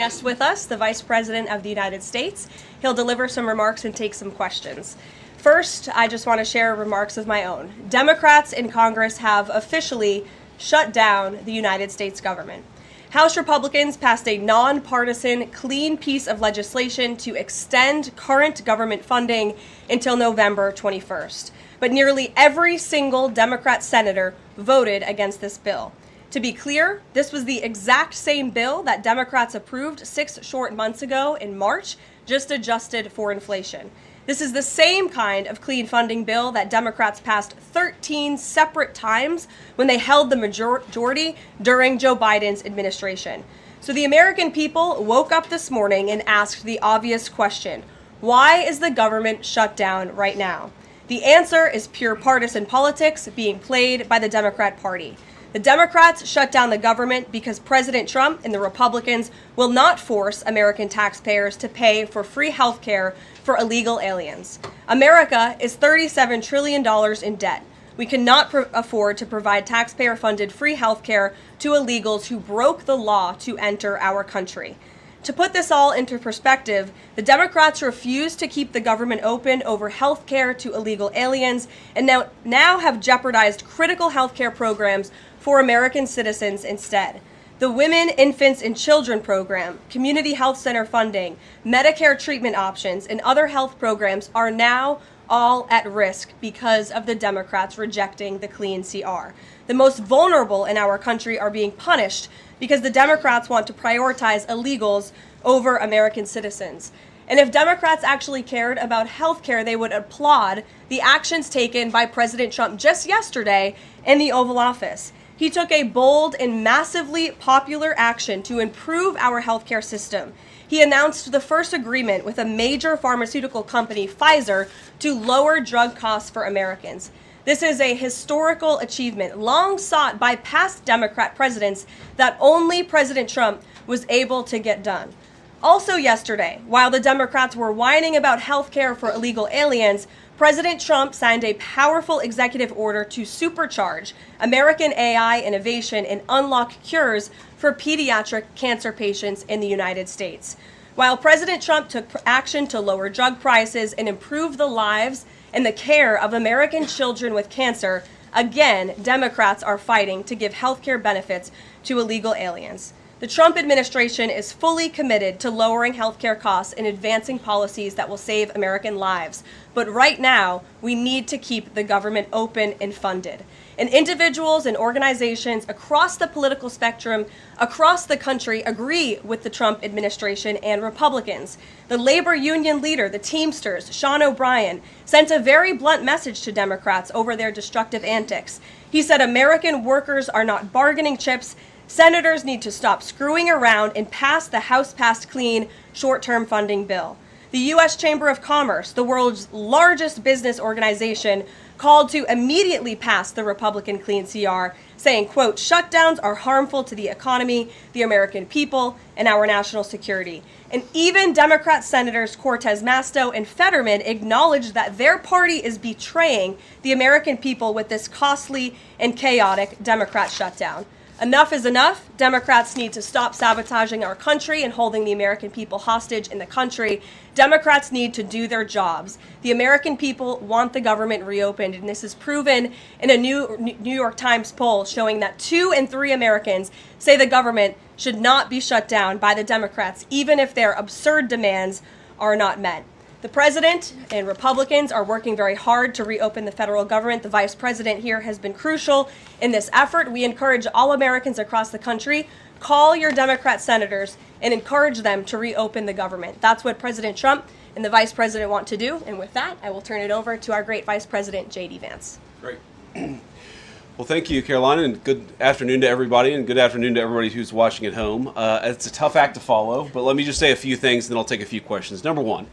Guest with us, the Vice President of the United States. He'll deliver some remarks and take some questions. First, I just want to share remarks of my own. Democrats in Congress have officially shut down the United States government. House Republicans passed a nonpartisan, clean piece of legislation to extend current government funding until November 21st. But nearly every single Democrat senator voted against this bill. To be clear, this was the exact same bill that Democrats approved 6 short months ago in March, just adjusted for inflation. This is the same kind of clean funding bill that Democrats passed 13 separate times when they held the majority during Joe Biden's administration. So the American people woke up this morning and asked the obvious question: why is the government shut down right now? The answer is pure partisan politics being played by the Democrat Party. The Democrats shut down the government because President Trump and the Republicans will not force American taxpayers to pay for free health care for illegal aliens. America is $37 trillion in debt. We cannot afford to provide taxpayer-funded free health care to illegals who broke the law to enter our country. To put this all into perspective, the Democrats refused to keep the government open over health care to illegal aliens and now have jeopardized critical health care programs for American citizens instead. The Women, Infants, and Children program, community health center funding, Medicare treatment options, and other health programs are now all at risk because of the Democrats rejecting the clean CR. The most vulnerable in our country are being punished because the Democrats want to prioritize illegals over American citizens. And if Democrats actually cared about health care, they would applaud the actions taken by President Trump just yesterday in the Oval Office. He took a bold and massively popular action to improve our healthcare system. He announced the first agreement with a major pharmaceutical company, Pfizer, to lower drug costs for Americans. This is a historical achievement long sought by past Democrat presidents that only President Trump was able to get done. Also yesterday, while the Democrats were whining about health care for illegal aliens, President Trump signed a powerful executive order to supercharge American AI innovation and unlock cures for pediatric cancer patients in the United States. While President Trump took action to lower drug prices and improve the lives and the care of American children with cancer, again, Democrats are fighting to give health care benefits to illegal aliens. The Trump administration is fully committed to lowering healthcare costs and advancing policies that will save American lives. But right now, we need to keep the government open and funded. And individuals and organizations across the political spectrum, across the country, agree with the Trump administration and Republicans. The labor union leader, the Teamsters, Sean O'Brien, sent a very blunt message to Democrats over their destructive antics. He said American workers are not bargaining chips. Senators need to stop screwing around and pass the House-passed clean short-term funding bill. The U.S. Chamber of Commerce, the world's largest business organization, called to immediately pass the Republican clean CR, saying, quote, shutdowns are harmful to the economy, the American people, and our national security. And even Democrat Senators Cortez Masto and Fetterman acknowledged that their party is betraying the American people with this costly and chaotic Democrat shutdown. Enough is enough. Democrats need to stop sabotaging our country and holding the American people hostage in the country. Democrats need to do their jobs. The American people want the government reopened, and this is proven in a New York Times poll showing that 2 in 3 Americans say the government should not be shut down by the Democrats, even if their absurd demands are not met. The president and Republicans are working very hard to reopen the federal government. The vice president here has been crucial in this effort. We encourage all Americans across the country, call your Democrat senators and encourage them to reopen the government. That's what President Trump and the vice president want to do. And with that, I will turn it over to our great vice president, J.D. Vance. Great. Well, thank you, Caroline, and good afternoon to everybody, and good afternoon to everybody who's watching at home. It's a tough act to follow, but let me just say a few things, and then I'll take a few questions. Number one,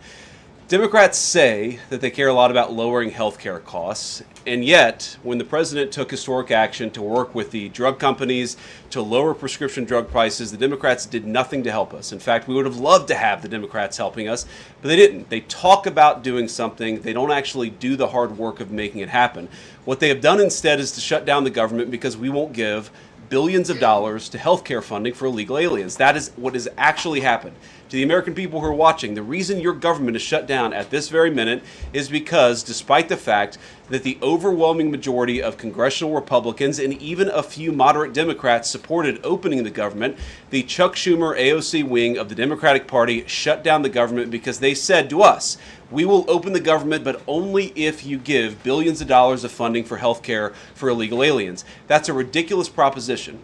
Democrats say that they care a lot about lowering health care costs, and yet, when the president took historic action to work with the drug companies to lower prescription drug prices, the Democrats did nothing to help us. In fact, we would have loved to have the Democrats helping us, but they didn't. They talk about doing something. They don't actually do the hard work of making it happen. What they have done instead is to shut down the government because we won't give billions of dollars to healthcare funding for illegal aliens. That is what has actually happened. To the American people who are watching, the reason your government is shut down at this very minute is because, despite the fact that the overwhelming majority of congressional Republicans and even a few moderate Democrats supported opening the government, the Chuck Schumer AOC wing of the Democratic Party shut down the government because they said to us, we will open the government, but only if you give billions of dollars of funding for health care for illegal aliens. That's a ridiculous proposition.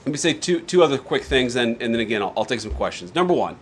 Let me say two other quick things, and then again, I'll take some questions. Number one,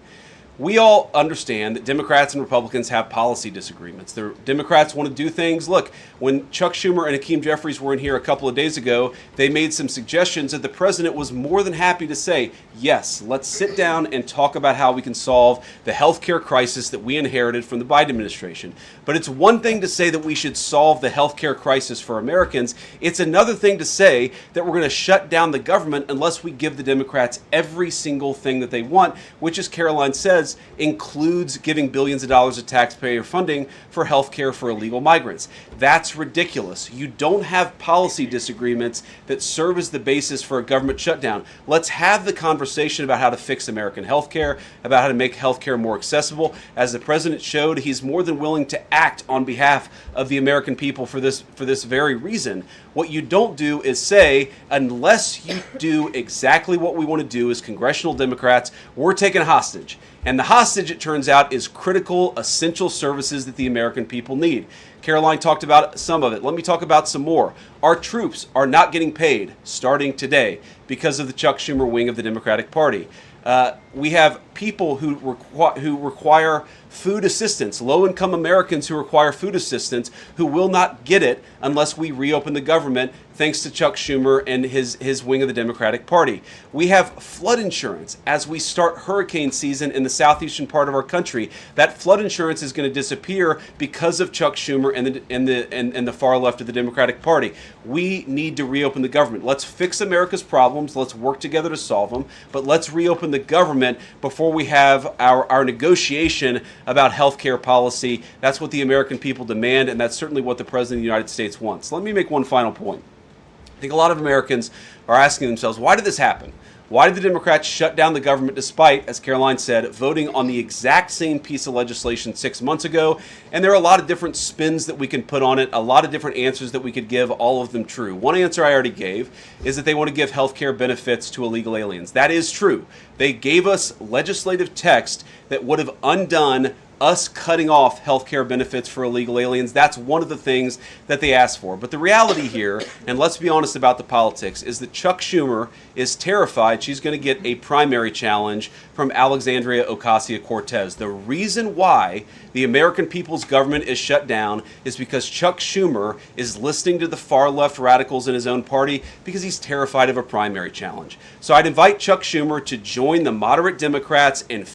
we all understand that Democrats and Republicans have policy disagreements. The Democrats want to do things. Look, when Chuck Schumer and Hakeem Jeffries were in here a couple of days ago, they made some suggestions that the president was more than happy to say, yes, let's sit down and talk about how we can solve the healthcare crisis that we inherited from the Biden administration. But it's one thing to say that we should solve the healthcare crisis for Americans. It's another thing to say that we're going to shut down the government unless we give the Democrats every single thing that they want, which, as Karoline says, includes giving billions of dollars of taxpayer funding for health care for illegal migrants. That's ridiculous. You don't have policy disagreements that serve as the basis for a government shutdown. Let's have the conversation about how to fix American health care, about how to make health care more accessible. As the president showed, he's more than willing to act on behalf of the American people for this very reason. What you don't do is say, unless you do exactly what we want to do as congressional Democrats, we're taking hostage. And the hostage, it turns out, is critical, essential services that the American people need. Karoline talked about some of it. Let me talk about some more. Our troops are not getting paid starting today because of the Chuck Schumer wing of the Democratic Party. We have people who require food assistance, low-income Americans who require food assistance, who will not get it unless we reopen the government, thanks to Chuck Schumer and his wing of the Democratic Party. We have flood insurance as we start hurricane season in the southeastern part of our country. That flood insurance is going to disappear because of Chuck Schumer and the far left of the Democratic Party. We need to reopen the government. Let's fix America's problems. Let's work together to solve them. But let's reopen the government before we have our negotiation about health care policy. That's what the American people demand, and that's certainly what the President of the United States wants. Let me make one final point. I think a lot of Americans are asking themselves, why did this happen? Why did the Democrats shut down the government despite, as Karoline said, voting on the exact same piece of legislation 6 months ago? And there are a lot of different spins that we can put on it, a lot of different answers that we could give, all of them true. One answer I already gave is that they want to give health care benefits to illegal aliens. That is true. They gave us legislative text that would have undone us cutting off health care benefits for illegal aliens. That's one of the things that they asked for. But the reality here, and let's be honest about the politics, is that Chuck Schumer is terrified she's going to get a primary challenge from Alexandria Ocasio-Cortez. The reason why the American people's government is shut down is because Chuck Schumer is listening to the far left radicals in his own party because he's terrified of a primary challenge. So I'd invite Chuck Schumer to join the moderate Democrats and